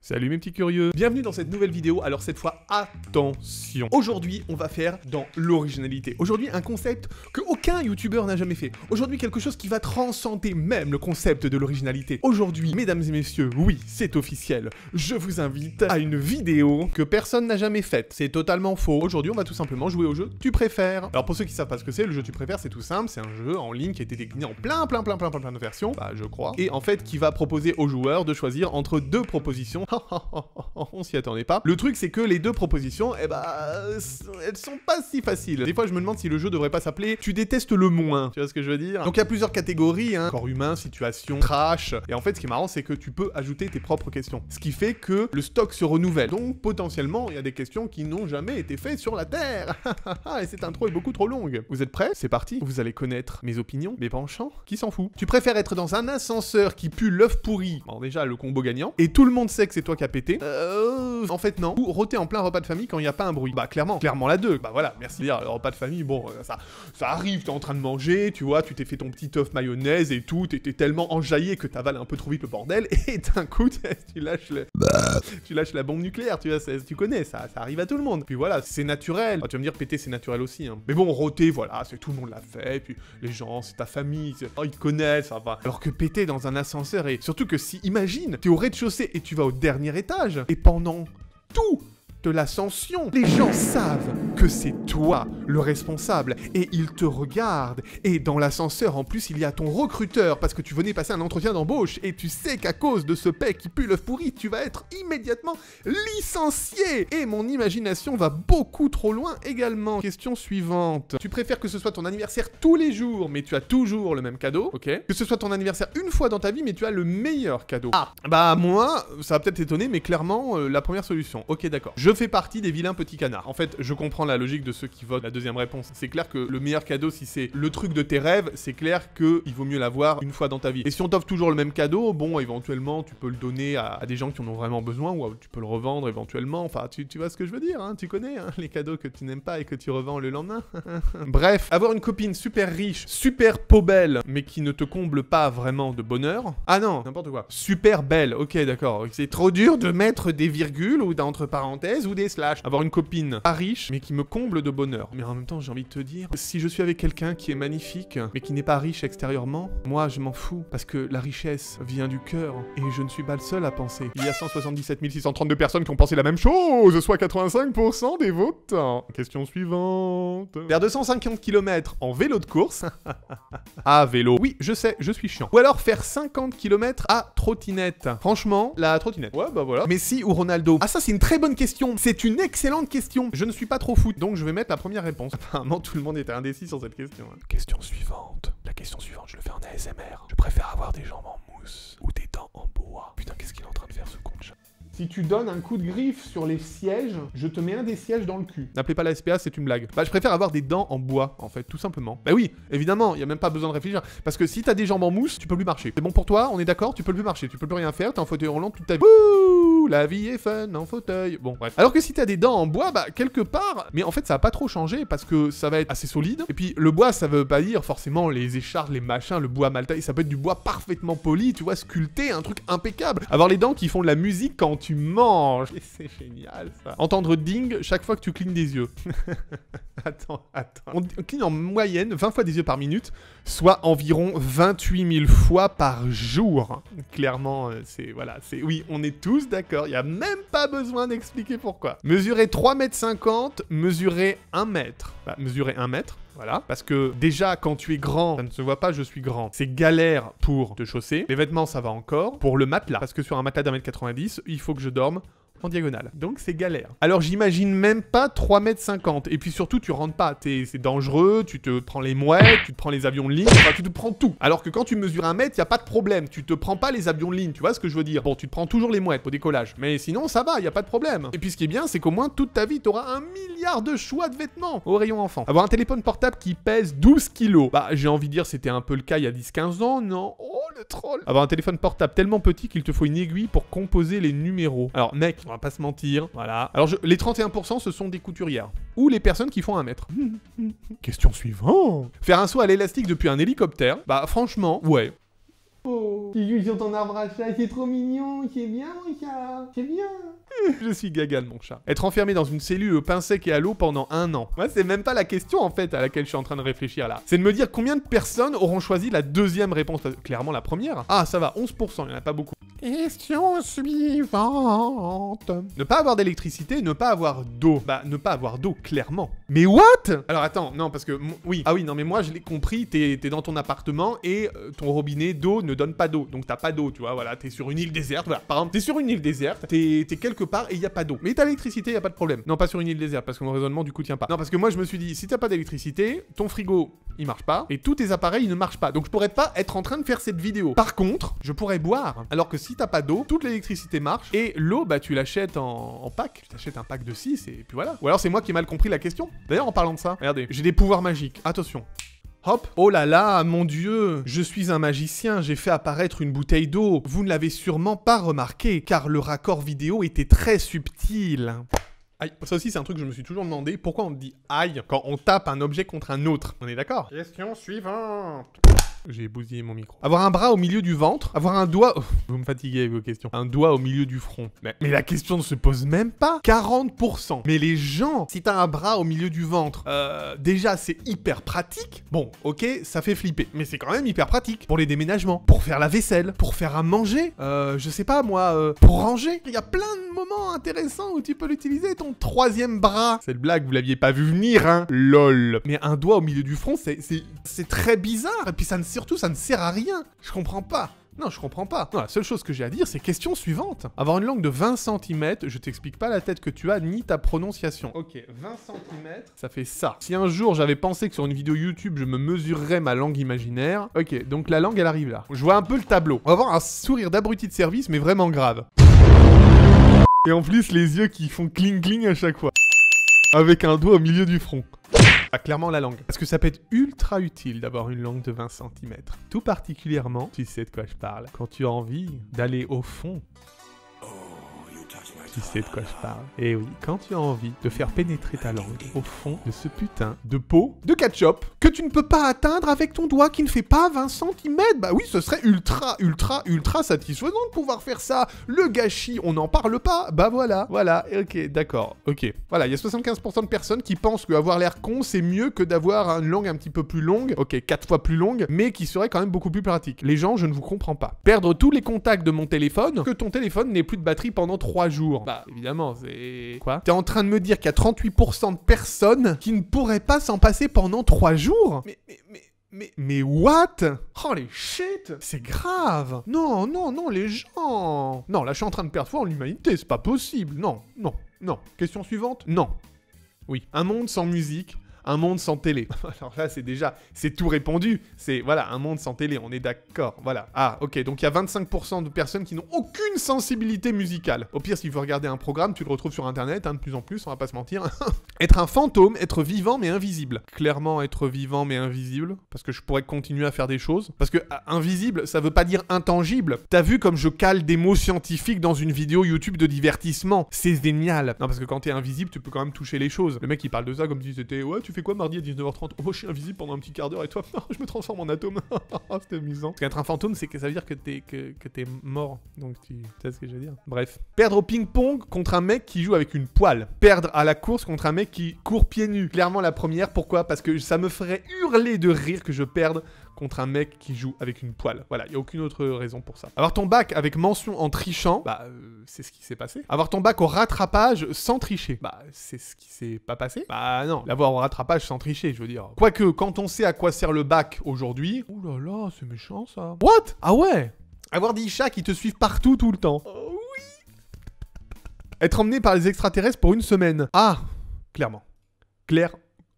Salut mes petits curieux, bienvenue dans cette nouvelle vidéo. Alors cette fois, attention. Aujourd'hui, on va faire dans l'originalité. Aujourd'hui, un concept que aucun youtubeur n'a jamais fait. Aujourd'hui, quelque chose qui va transcender même le concept de l'originalité. Aujourd'hui, mesdames et messieurs, oui, c'est officiel. Je vous invite à une vidéo que personne n'a jamais faite. C'est totalement faux. Aujourd'hui, on va tout simplement jouer au jeu Tu préfères. Alors pour ceux qui savent pas ce que c'est, le jeu Tu préfères, c'est tout simple. C'est un jeu en ligne qui a été décliné en plein de versions, bah je crois. Et en fait, qui va proposer aux joueurs de choisir entre deux propositions. On s'y attendait pas. Le truc, c'est que les deux propositions, elles sont pas si faciles. Des fois, je me demande si le jeu devrait pas s'appeler Tu détestes le moins. Tu vois ce que je veux dire? Donc, il y a plusieurs catégories, hein. Corps humain, situation, trash. Et en fait, ce qui est marrant, c'est que tu peux ajouter tes propres questions. Ce qui fait que le stock se renouvelle. Donc, potentiellement, il y a des questions qui n'ont jamais été faites sur la Terre. Et cette intro est beaucoup trop longue. Vous êtes prêts? C'est parti. Vous allez connaître mes opinions, mes penchants. Qui s'en fout? Tu préfères être dans un ascenseur qui pue l'œuf pourri? Bon, déjà, le combo gagnant. Et tout le monde sait que c'est toi qui as pété. En fait non. Ou rôter en plein repas de famille quand il n'y a pas un bruit. Bah clairement la 2. Bah voilà, merci. Le repas de famille, bon, ça arrive, t'es en train de manger, tu vois, tu t'es fait ton petit œuf mayonnaise et tout, t'étais tellement enjaillé que t'avales un peu trop vite le bordel, et d'un coup, tu lâches la bombe nucléaire, tu vois, tu connais, ça arrive à tout le monde. Puis voilà, c'est naturel. Tu vas me dire, péter, c'est naturel aussi, hein. Mais bon, rôter, voilà, c'est tout le monde l'a fait, puis les gens, c'est ta famille, ils te connaissent, ça va. Alors que péter dans un ascenseur, et surtout que si, imagine, t'es au rez-de-chaussée et tu vas au dernier étage, et pendant tout de l'ascension, les gens savent que c'est toi le responsable et ils te regardent. Et dans l'ascenseur, en plus, il y a ton recruteur parce que tu venais passer un entretien d'embauche et tu sais qu'à cause de ce pet qui pue l'œuf pourri, tu vas être immédiatement licencié. Et mon imagination va beaucoup trop loin également. Question suivante. Tu préfères que ce soit ton anniversaire tous les jours, mais tu as toujours le même cadeau, ok? Que ce soit ton anniversaire une fois dans ta vie, mais tu as le meilleur cadeau. Ah, bah moi, ça va peut-être t'étonner, mais clairement, la première solution. Ok, d'accord. Je fais partie des vilains petits canards. En fait, je comprends la logique de ceux qui votent la deuxième réponse. C'est clair que le meilleur cadeau, si c'est le truc de tes rêves, c'est clair que il vaut mieux l'avoir une fois dans ta vie. Et si on t'offre toujours le même cadeau, bon, éventuellement, tu peux le donner à des gens qui en ont vraiment besoin, ou tu peux le revendre éventuellement. Enfin, tu vois ce que je veux dire, hein? Tu connais, hein, les cadeaux que tu n'aimes pas et que tu revends le lendemain. Bref, avoir une copine super riche, super peau belle, mais qui ne te comble pas vraiment de bonheur. Ah non, n'importe quoi. Super belle, ok, d'accord. C'est trop dur de mettre des virgules ou d'entre parenthèses ou des slash. Avoir une copine pas riche, mais qui me comble de bonheur. Mais en même temps, j'ai envie de te dire, si je suis avec quelqu'un qui est magnifique, mais qui n'est pas riche extérieurement, moi, je m'en fous. Parce que la richesse vient du cœur. Et je ne suis pas le seul à penser. Il y a 177 632 personnes qui ont pensé la même chose, soit 85% des votants. Question suivante. Faire 250 km en vélo de course. Ah, vélo. Oui, je sais, je suis chiant. Ou alors faire 50 km à trottinette. Franchement, la trottinette. Ouais, bah voilà. Messi ou Ronaldo? Ah, ça, c'est une très bonne question. C'est une excellente question. Je ne suis pas trop foot, donc je vais mettre la première réponse. Apparemment, tout le monde était indécis sur cette question, hein. Question suivante. La question suivante, je le fais en ASMR. Je préfère avoir des jambes en mousse ou des dents en bois. Putain, qu'est-ce qu'il est en train de faire, ce con de chat? Si tu donnes un coup de griffe sur les sièges, je te mets un des sièges dans le cul. N'appelez pas la SPA, c'est une blague. Bah, je préfère avoir des dents en bois, en fait, tout simplement. Bah oui, évidemment, il y a même pas besoin de réfléchir. Parce que si t'as des jambes en mousse, tu peux plus marcher. C'est bon pour toi, on est d'accord? Tu peux plus marcher, tu peux plus rien faire, t'es en fauteuil roulant toute ta vie. Ouh, la vie est fun en fauteuil. Bon, bref. Alors que si t'as des dents en bois, bah, quelque part, mais en fait, ça va pas trop changer parce que ça va être assez solide. Et puis, le bois, ça veut pas dire forcément les écharpes, les machins, le bois mal taillé. Ça peut être du bois parfaitement poli, tu vois, sculpté, un truc impeccable. Avoir les dents qui font de la musique quand tu manges. Et c'est génial, ça. Entendre ding chaque fois que tu clignes des yeux. Attends. On cligne en moyenne 20 fois des yeux par minute, soit environ 28 000 fois par jour. Clairement, oui, on est tous d'accord. Il n'y a même pas besoin d'expliquer pourquoi. Mesurer 3,50 m, mesurer 1 mètre. Bah, mesurer 1 mètre. Voilà, parce que déjà quand tu es grand, ça ne se voit pas, je suis grand. C'est galère pour te chausser. Les vêtements, ça va encore. Pour le matelas, parce que sur un matelas d'1,90 m, il faut que je dorme en diagonale. Donc c'est galère. Alors j'imagine même pas 3,50 m. Et puis surtout, tu rentres pas. C'est dangereux, tu te prends les mouettes, tu te prends les avions de ligne, enfin, tu te prends tout. Alors que quand tu mesures 1 mètre, y a pas de problème. Tu te prends pas les avions de ligne, tu vois ce que je veux dire? Bon, tu te prends toujours les mouettes au décollage. Mais sinon, ça va, y a pas de problème. Et puis ce qui est bien, c'est qu'au moins toute ta vie, t'auras 1 milliard de choix de vêtements au rayon enfant. Avoir un téléphone portable qui pèse 12 kilos. Bah, j'ai envie de dire, c'était un peu le cas il y a 10-15 ans, non? Oh, le troll. Avoir un téléphone portable tellement petit qu'il te faut une aiguille pour composer les numéros. Alors, mec, on va pas se mentir. Voilà. Alors, les 31%, ce sont des couturières. Ou les personnes qui font 1 mètre. Question suivante. Faire un saut à l'élastique depuis un hélicoptère. Bah, franchement, ouais. Oh. qui joue sur ton arbre à chat, c'est trop mignon, c'est bien mon chat, c'est bien. Je suis gaga de mon chat. Être enfermé dans une cellule au pain sec et à l'eau pendant 1 an. Moi, c'est même pas la question en fait à laquelle je suis en train de réfléchir là. C'est de me dire combien de personnes auront choisi la deuxième réponse. Clairement la première. Ah, ça va, 11%, il y en a pas beaucoup. Question suivante. Ne pas avoir d'électricité, ne pas avoir d'eau. Bah, ne pas avoir d'eau, clairement. Mais what? Alors attends, non, parce que... Oui. Ah oui, non, mais moi, je l'ai compris, t'es dans ton appartement et ton robinet d'eau ne donne pas d'eau. Donc t'as pas d'eau, tu vois, voilà. T'es sur une île déserte, voilà. Par exemple, t'es sur une île déserte, t'es quelque part et il y a pas d'eau. Mais t'as l'électricité, y a pas de problème. Non, pas sur une île déserte, parce que mon raisonnement, du coup, tient pas. Non, parce que moi, je me suis dit, si t'as pas d'électricité, ton frigo, il marche pas, et tous tes appareils, ils ne marchent pas. Donc je pourrais pas être en train de faire cette vidéo. Par contre, je pourrais boire. Alors que si t'as pas d'eau, toute l'électricité marche, et l'eau, bah tu l'achètes en pack. Tu t'achètes un pack de 6, et puis voilà. Ou alors c'est moi qui ai mal compris la question. D'ailleurs, en parlant de ça, regardez, j'ai des pouvoirs magiques. Attention. Hop. Oh là là, mon Dieu, je suis un magicien, j'ai fait apparaître une bouteille d'eau. Vous ne l'avez sûrement pas remarqué, car le raccord vidéo était très subtil. Aïe, ça aussi c'est un truc que je me suis toujours demandé, pourquoi on dit aïe quand on tape un objet contre un autre? On est d'accord? Question suivante. J'ai bousillé mon micro. Avoir un bras au milieu du ventre, avoir un doigt... Oh, vous me fatiguez avec vos questions. Un doigt au milieu du front. Mais la question ne se pose même pas. 40%. Mais les gens, si t'as un bras au milieu du ventre, déjà c'est hyper pratique. Bon, ok, ça fait flipper. Mais c'est quand même hyper pratique. Pour les déménagements, pour faire la vaisselle, pour faire à manger, je sais pas moi, pour ranger. Il y a plein de moments intéressants où tu peux l'utiliser, ton troisième bras. Cette blague, vous l'aviez pas vu venir, hein. Lol. Mais un doigt au milieu du front, c'est très bizarre. Et puis surtout, ça ne sert à rien. Je comprends pas. Non, je comprends pas. Non, la seule chose que j'ai à dire, c'est question suivante. Avoir une langue de 20 cm, je t'explique pas la tête que tu as, ni ta prononciation. Ok, 20 cm, ça fait ça. Si un jour, j'avais pensé que sur une vidéo YouTube, je me mesurerais ma langue imaginaire... Ok, donc la langue, elle arrive là. Je vois un peu le tableau. On va avoir un sourire d'abruti de service, mais vraiment grave. Et en plus, les yeux qui font cling-cling à chaque fois. Avec un doigt au milieu du front. Ah, clairement la langue. Parce que ça peut être ultra utile d'avoir une langue de 20 cm. Tout particulièrement, tu sais de quoi je parle, quand tu as envie d'aller au fond. Tu sais de quoi je parle. Et oui, quand tu as envie de faire pénétrer ta langue au fond de ce putain de pot de ketchup que tu ne peux pas atteindre avec ton doigt qui ne fait pas 20 cm. Bah oui, ce serait ultra satisfaisant de pouvoir faire ça. Le gâchis, on n'en parle pas. Bah voilà, ok, d'accord, ok. Voilà, il y a 75% de personnes qui pensent qu'avoir l'air con, c'est mieux que d'avoir une langue un petit peu plus longue, ok, 4 fois plus longue, mais qui serait quand même beaucoup plus pratique. Les gens, je ne vous comprends pas. Perdre tous les contacts de mon téléphone, que ton téléphone n'ait plus de batterie pendant 3 jours. Bah, évidemment, c'est... Quoi? T'es en train de me dire qu'il y a 38% de personnes qui ne pourraient pas s'en passer pendant 3 jours? Mais what? Oh les shit! C'est grave! Non, les gens! Non, là je suis en train de perdre foi en l'humanité, c'est pas possible! Non. Question suivante? Non. Oui. Un monde sans musique, un monde sans télé. Alors là, c'est tout répondu. C'est, voilà, un monde sans télé, on est d'accord. Voilà. Ah, ok, donc il y a 25% de personnes qui n'ont aucune sensibilité musicale. Au pire, s'il faut regarder un programme, tu le retrouves sur Internet, hein, de plus en plus, on va pas se mentir. Être un fantôme, être vivant mais invisible. Clairement, être vivant mais invisible, parce que je pourrais continuer à faire des choses. Parce que invisible, ça veut pas dire intangible. T'as vu comme je cale des mots scientifiques dans une vidéo YouTube de divertissement? C'est génial. Non, parce que quand t'es invisible, tu peux quand même toucher les choses. Le mec, il parle de ça comme si c'était, ouais, tu fais quoi mardi à 19h30? Oh, je suis invisible pendant un petit quart d'heure et toi, je me transforme en atome. C'était amusant. Parce qu'être un fantôme, c'est que ça veut dire que t'es mort. Donc tu sais ce que je veux dire. Bref. Perdre au ping-pong contre un mec qui joue avec une poêle. Perdre à la course contre un mec qui court pieds nus. Clairement la première. Pourquoi? Parce que ça me ferait hurler de rire que je perde contre un mec qui joue avec une poêle. Voilà, il n'y a aucune autre raison pour ça. Avoir ton bac avec mention en trichant, bah, c'est ce qui s'est passé. Avoir ton bac au rattrapage sans tricher, bah, c'est ce qui s'est pas passé. Bah non, l'avoir au rattrapage sans tricher, je veux dire. Quoique, quand on sait à quoi sert le bac aujourd'hui... Ouh là là, c'est méchant ça. What? Ah ouais? Avoir des chats qui te suivent partout tout le temps. Oh oui. Être emmené par les extraterrestres pour une semaine. Ah, clairement.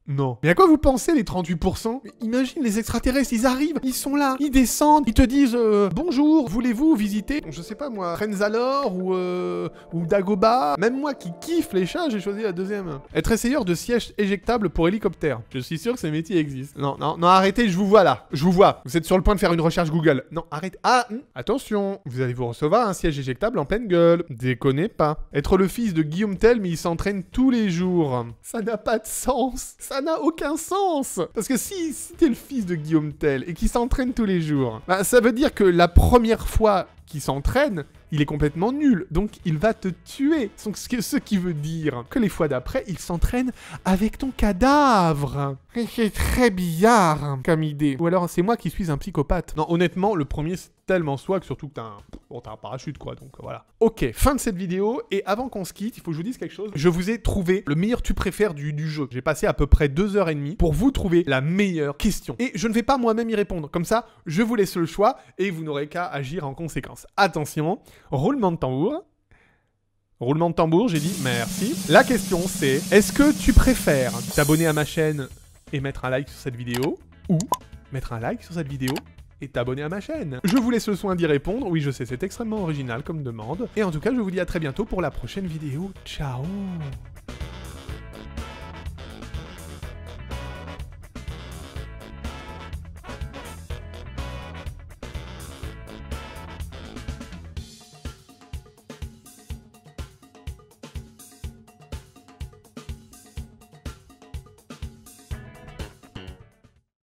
Non. Mais à quoi vous pensez les 38%? Imagine les extraterrestres, ils arrivent, ils sont là, ils descendent, ils te disent bonjour, voulez-vous visiter, je sais pas moi, Trenzalore ou Dagobah. Même moi qui kiffe les chats, j'ai choisi la deuxième. Être essayeur de siège éjectable pour hélicoptère. Je suis sûr que ces métiers existent. Non, arrêtez, je vous vois là. Je vous vois. Vous êtes sur le point de faire une recherche Google. Non, arrêtez. Ah, attention, vous allez vous recevoir un siège éjectable en pleine gueule. Déconnez pas. Être le fils de Guillaume Tell, mais il s'entraîne tous les jours. Ça n'a pas de sens. Ça n'a aucun sens. Parce que si t'es le fils de Guillaume Tell et qu'il s'entraîne tous les jours, bah, ça veut dire que la première fois qu'il s'entraîne, il est complètement nul, donc il va te tuer. Donc, ce qui veut dire que les fois d'après, il s'entraîne avec ton cadavre. C'est très bizarre comme idée. Ou alors c'est moi qui suis un psychopathe. Non, honnêtement, le premier c'est tellement swag, surtout que t'as un parachute quoi, donc voilà. Ok, fin de cette vidéo, et avant qu'on se quitte, il faut que je vous dise quelque chose. Je vous ai trouvé le meilleur tu préfères du jeu. J'ai passé à peu près 2h30 pour vous trouver la meilleure question. Et je ne vais pas moi-même y répondre. Comme ça, je vous laisse le choix, et vous n'aurez qu'à agir en conséquence. Attention, roulement de tambour. Roulement de tambour, j'ai dit merci. La question c'est, est-ce que tu préfères t'abonner à ma chaîne et mettre un like sur cette vidéo, ou mettre un like sur cette vidéo et t'abonner à ma chaîne? Je vous laisse le soin d'y répondre. Oui, je sais, c'est extrêmement original comme demande. Et en tout cas, je vous dis à très bientôt pour la prochaine vidéo. Ciao!